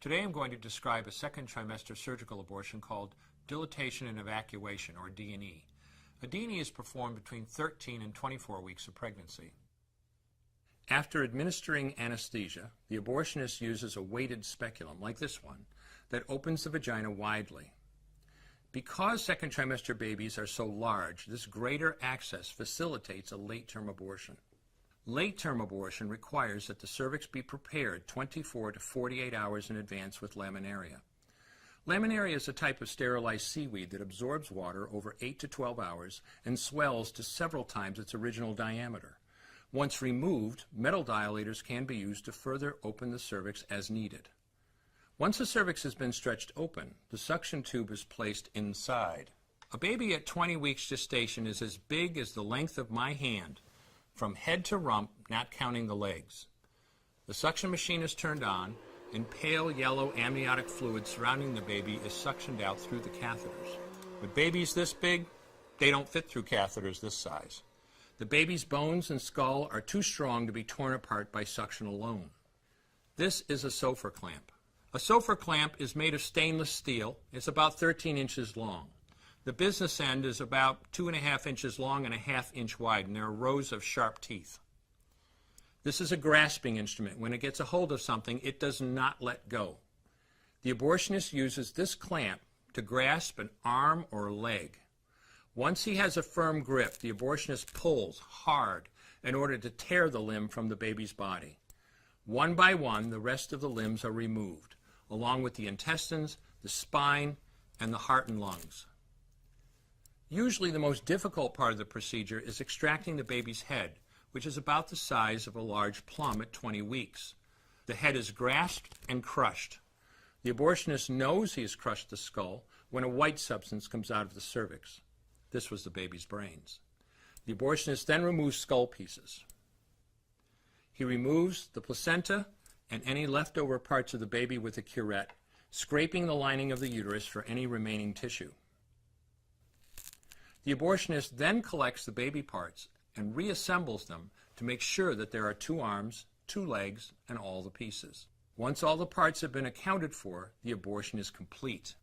Today I'm going to describe a second trimester surgical abortion called dilatation and evacuation, or D&E. A D&E is performed between 13 and 24 weeks of pregnancy. After administering anesthesia, the abortionist uses a weighted speculum, like this one, that opens the vagina widely. Because second trimester babies are so large, this greater access facilitates a late-term abortion. Late-term abortion requires that the cervix be prepared 24 to 48 hours in advance with laminaria. Laminaria is a type of sterilized seaweed that absorbs water over 8 to 12 hours and swells to several times its original diameter. Once removed, metal dilators can be used to further open the cervix as needed. Once the cervix has been stretched open, the suction tube is placed inside. A baby at 20 weeks gestation is as big as the length of my hand, from head to rump, not counting the legs. The suction machine is turned on, and pale yellow amniotic fluid surrounding the baby is suctioned out through the catheters. With babies this big, they don't fit through catheters this size. The baby's bones and skull are too strong to be torn apart by suction alone. This is a Sofer clamp. A Sofer clamp is made of stainless steel. It's about 13 inches long. The business end is about 2.5 inches long and 1/2 inch wide, and there are rows of sharp teeth. This is a grasping instrument. When it gets a hold of something, it does not let go. The abortionist uses this clamp to grasp an arm or leg. Once he has a firm grip, the abortionist pulls hard in order to tear the limb from the baby's body. One by one, the rest of the limbs are removed, along with the intestines, the spine, and the heart and lungs. Usually the most difficult part of the procedure is extracting the baby's head, which is about the size of a large plum at 20 weeks. The head is grasped and crushed. The abortionist knows he has crushed the skull when a white substance comes out of the cervix. This was the baby's brains. The abortionist then removes skull pieces. He removes the placenta and any leftover parts of the baby with a curette, scraping the lining of the uterus for any remaining tissue. The abortionist then collects the baby parts and reassembles them to make sure that there are 2 arms, 2 legs, and all the pieces. Once all the parts have been accounted for, the abortion is complete.